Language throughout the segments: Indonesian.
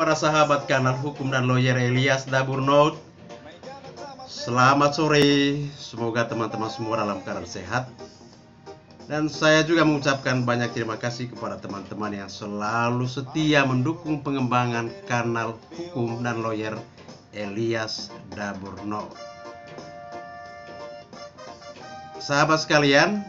para sahabat kanal Hukum dan Lawyer Elias Daburnout. Selamat sore, semoga teman-teman semua dalam keadaan sehat. Dan saya juga mengucapkan banyak terima kasih kepada teman-teman yang selalu setia mendukung pengembangan kanal Hukum dan Lawyer Elias Daburnout. Sahabat sekalian,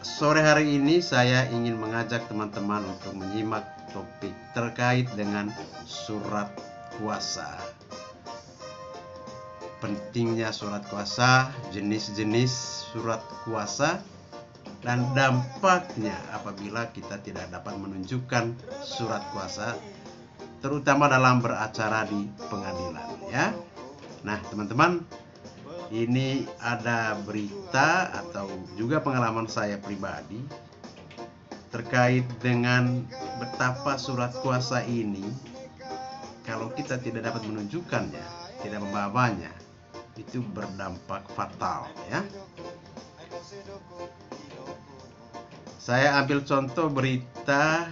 sore hari ini saya ingin mengajak teman-teman untuk menyimak topik terkait dengan surat kuasa. Pentingnya surat kuasa, jenis-jenis surat kuasa, dan dampaknya apabila kita tidak dapat menunjukkan surat kuasa, terutama dalam beracara di pengadilan, ya. Nah, teman-teman, ini ada berita atau juga pengalaman saya pribadi terkait dengan betapa surat kuasa ini, kalau kita tidak dapat menunjukkannya, tidak membawanya, itu berdampak fatal, ya. Saya ambil contoh berita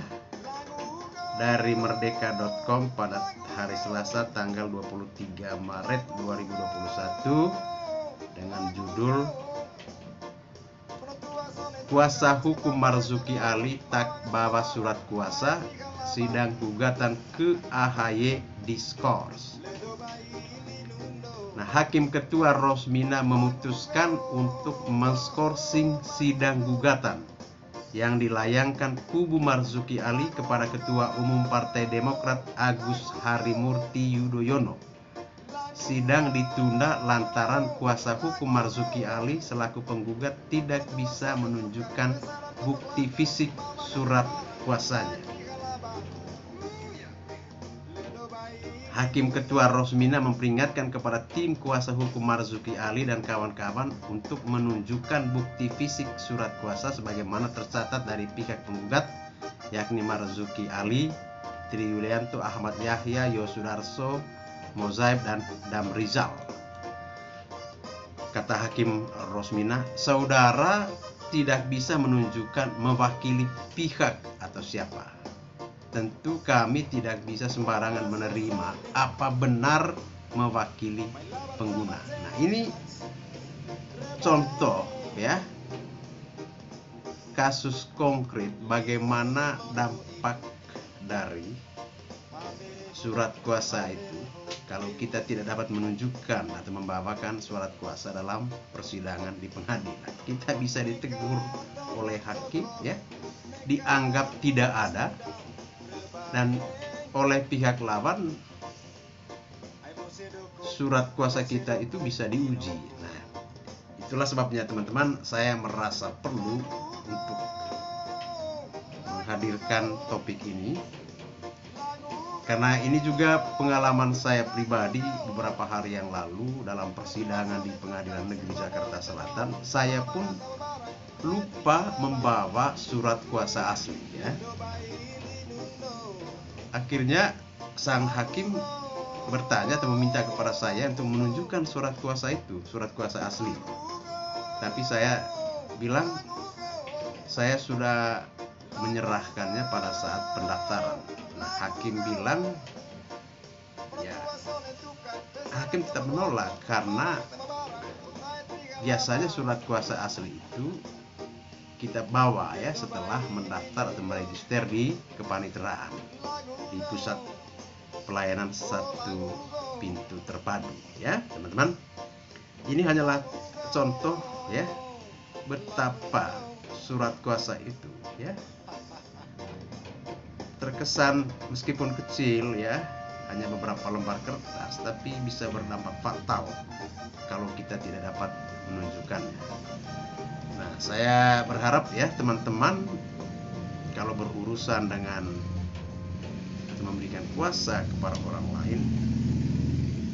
dari merdeka.com pada hari Selasa tanggal 23 Maret 2021 dengan judul Kuasa Hukum Marzuki Ali tak bawa surat kuasa, sidang gugatan ke AHY diskors. Nah, Hakim Ketua Rosmina memutuskan untuk menskorsing sidang gugatan yang dilayangkan kubu Marzuki Ali kepada Ketua Umum Partai Demokrat Agus Harimurti Yudhoyono. Sidang ditunda lantaran kuasa hukum Marzuki Ali selaku penggugat tidak bisa menunjukkan bukti fisik surat kuasanya. Hakim Ketua Rosmina memperingatkan kepada tim kuasa hukum Marzuki Ali dan kawan-kawan untuk menunjukkan bukti fisik surat kuasa sebagaimana tercatat dari pihak penggugat, yakni Marzuki Ali, Tri Yulianto, Ahmad Yahya, Yosudarso, Mozaib, dan Damrizal. Kata Hakim Rosmina, saudara tidak bisa menunjukkan mewakili pihak atau siapa. Tentu kami tidak bisa sembarangan menerima apa benar mewakili pengguna. Nah, ini contoh, ya, kasus konkret bagaimana dampak dari surat kuasa itu kalau kita tidak dapat menunjukkan atau membawakan surat kuasa dalam persidangan di pengadilan. Kita bisa ditegur oleh hakim, ya, dianggap tidak ada, dan oleh pihak lawan surat kuasa kita itu bisa diuji. Nah, itulah sebabnya teman-teman saya merasa perlu untuk menghadirkan topik ini, karena ini juga pengalaman saya pribadi beberapa hari yang lalu dalam persidangan di Pengadilan Negeri Jakarta Selatan. Saya pun lupa membawa surat kuasa asli, ya. Akhirnya sang hakim bertanya atau meminta kepada saya untuk menunjukkan surat kuasa itu, surat kuasa asli. Tapi saya bilang saya sudah menyerahkannya pada saat pendaftaran. Nah, hakim bilang, ya, hakim tetap menolak karena biasanya surat kuasa asli itu kita bawa, ya, setelah mendaftar atau meregister di kepaniteraan di pusat pelayanan satu pintu terpadu, ya, teman-teman. Ini hanyalah contoh, ya, betapa surat kuasa itu, ya, terkesan meskipun kecil, ya, hanya beberapa lembar kertas, tapi bisa berdampak fatal kalau kita tidak dapat menunjukkannya. Nah, saya berharap, ya, teman-teman kalau berurusan dengan atau memberikan kuasa kepada orang lain,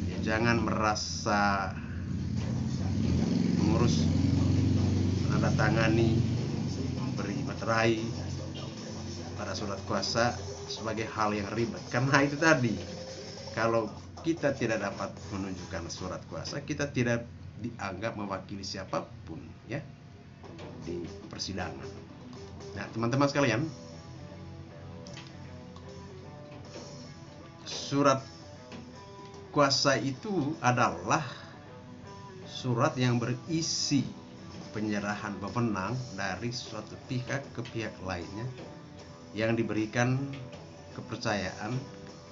ya, jangan merasa mengurus, menandatangani, memberi materai pada surat kuasa sebagai hal yang ribet. Karena itu tadi, kalau kita tidak dapat menunjukkan surat kuasa, kita tidak dianggap mewakili siapapun, ya, di persidangan. Nah, teman-teman sekalian, surat kuasa itu adalah surat yang berisi penyerahan wewenang dari suatu pihak ke pihak lainnya yang diberikan kepercayaan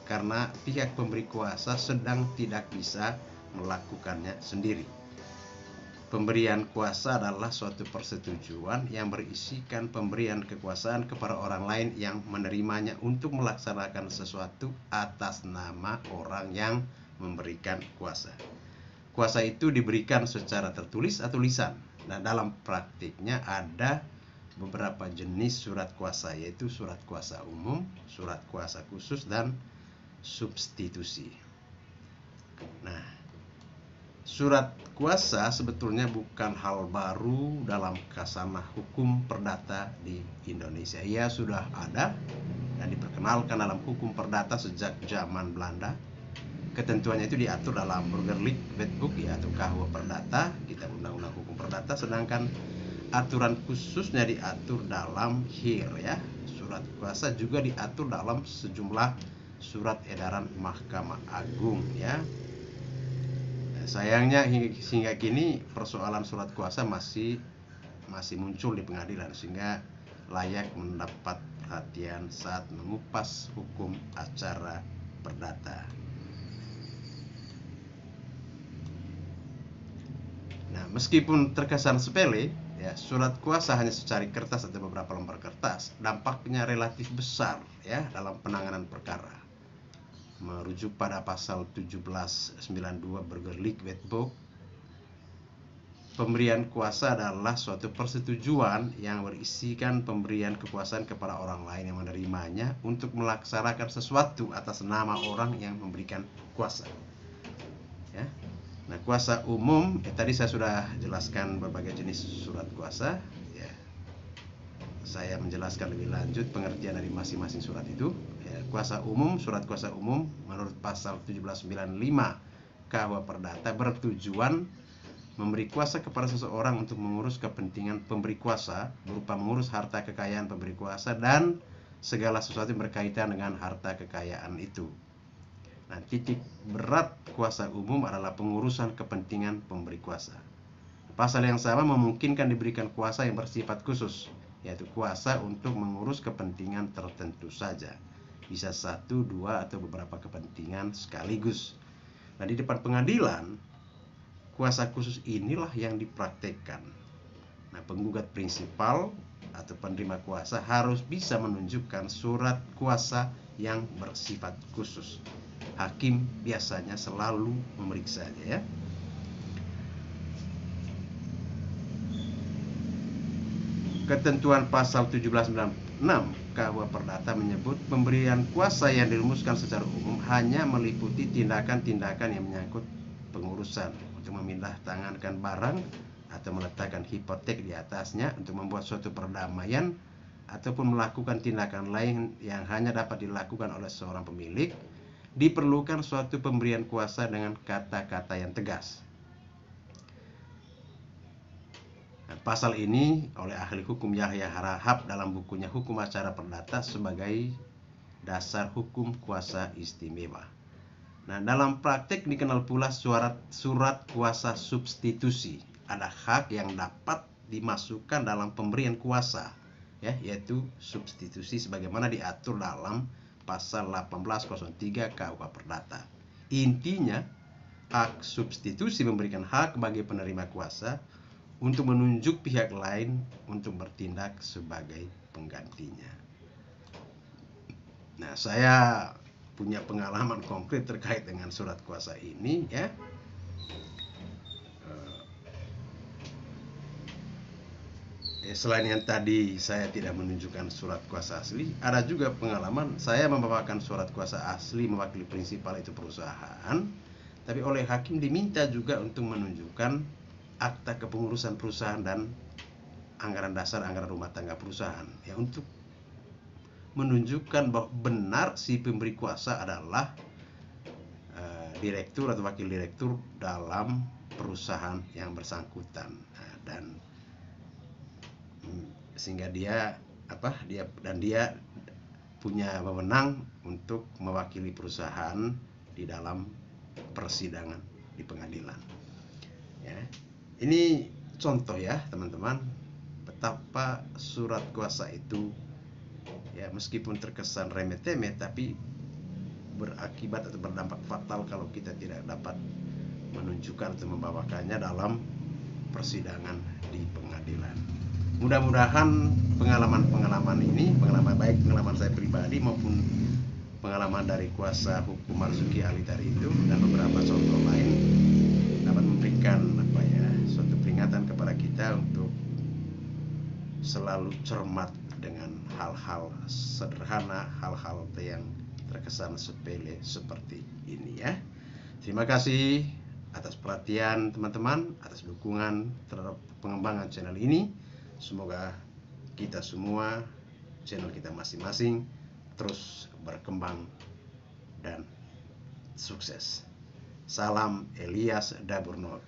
karena pihak pemberi kuasa sedang tidak bisa melakukannya sendiri. Pemberian kuasa adalah suatu persetujuan yang berisikan pemberian kekuasaan kepada orang lain yang menerimanya untuk melaksanakan sesuatu atas nama orang yang memberikan kuasa. Kuasa itu diberikan secara tertulis atau lisan. Nah, dalam praktiknya ada beberapa jenis surat kuasa, yaitu surat kuasa umum, surat kuasa khusus, dan substitusi. Nah, surat kuasa sebetulnya bukan hal baru dalam khasanah hukum perdata di Indonesia. Ia sudah ada dan diperkenalkan dalam hukum perdata sejak zaman Belanda. Ketentuannya itu diatur dalam Burgerlijk Wetboek, atau KUH Perdata, Kitab Undang-Undang Hukum Perdata, sedangkan aturan khususnya diatur dalam HIR, ya. Surat kuasa juga diatur dalam sejumlah surat edaran Mahkamah Agung, ya. Sayangnya hingga kini persoalan surat kuasa masih muncul di pengadilan, sehingga layak mendapat perhatian saat mengupas hukum acara perdata. Nah, meskipun terkesan sepele, ya, surat kuasa hanya secari kertas atau beberapa lembar kertas, dampaknya relatif besar, ya, dalam penanganan perkara. Merujuk pada pasal 1792 Burgerlijk Wetboek, pemberian kuasa adalah suatu persetujuan yang berisikan pemberian kekuasaan kepada orang lain yang menerimanya untuk melaksanakan sesuatu atas nama orang yang memberikan kuasa, ya. Nah, kuasa umum, tadi saya sudah jelaskan berbagai jenis surat kuasa, ya. Saya menjelaskan lebih lanjut pengertian dari masing-masing surat itu. Ya, kuasa umum, surat kuasa umum menurut pasal 1795 KUH Perdata bertujuan memberi kuasa kepada seseorang untuk mengurus kepentingan pemberi kuasa, berupa mengurus harta kekayaan pemberi kuasa dan segala sesuatu yang berkaitan dengan harta kekayaan itu. Nah, titik berat kuasa umum adalah pengurusan kepentingan pemberi kuasa. Pasal yang sama memungkinkan diberikan kuasa yang bersifat khusus, yaitu kuasa untuk mengurus kepentingan tertentu saja. Bisa satu, dua, atau beberapa kepentingan sekaligus. Nah, di depan pengadilan, kuasa khusus inilah yang dipraktekkan. Nah, penggugat prinsipal atau penerima kuasa harus bisa menunjukkan surat kuasa yang bersifat khusus. Hakim biasanya selalu memeriksanya, ya. Ketentuan pasal 1796 KUH Perdata menyebut pemberian kuasa yang dirumuskan secara umum hanya meliputi tindakan-tindakan yang menyangkut pengurusan untuk memindah tangankan barang atau meletakkan hipotek di atasnya, untuk membuat suatu perdamaian ataupun melakukan tindakan lain yang hanya dapat dilakukan oleh seorang pemilik. Diperlukan suatu pemberian kuasa dengan kata-kata yang tegas. Nah, pasal ini oleh ahli hukum Yahya Harahap dalam bukunya Hukum Acara Perdata sebagai dasar hukum kuasa istimewa. Nah, dalam praktik dikenal pula surat kuasa substitusi. Ada hak yang dapat dimasukkan dalam pemberian kuasa, ya, yaitu substitusi sebagaimana diatur dalam pasal 1803 KUH Perdata. Intinya, hak substitusi memberikan hak bagi penerima kuasa untuk menunjuk pihak lain untuk bertindak sebagai penggantinya. Nah, saya punya pengalaman konkret terkait dengan surat kuasa ini, ya. Selain yang tadi saya tidak menunjukkan surat kuasa asli, ada juga pengalaman saya membawakan surat kuasa asli mewakili prinsipal itu perusahaan, tapi oleh hakim diminta juga untuk menunjukkan akta kepengurusan perusahaan dan anggaran dasar anggaran rumah tangga perusahaan, ya, untuk menunjukkan bahwa benar si pemberi kuasa adalah direktur atau wakil direktur dalam perusahaan yang bersangkutan. Nah, dan sehingga dia punya wewenang untuk mewakili perusahaan di dalam persidangan di pengadilan. Ya, ini contoh ya teman-teman, betapa surat kuasa itu ya meskipun terkesan remeh-temeh, tapi berakibat atau berdampak fatal kalau kita tidak dapat menunjukkan atau membawakannya dalam persidangan di pengadilan. Mudah-mudahan pengalaman-pengalaman ini, pengalaman saya pribadi maupun pengalaman dari kuasa hukum Marzuki Ali tadi itu dan beberapa contoh lain dapat memberikan suatu peringatan kepada kita untuk selalu cermat dengan hal-hal sederhana, hal-hal yang terkesan sepele seperti ini ya. Terima kasih atas perhatian teman-teman, atas dukungan terhadap pengembangan channel ini. Semoga kita semua, channel kita masing-masing terus berkembang dan sukses. Salam Elias Daburnot.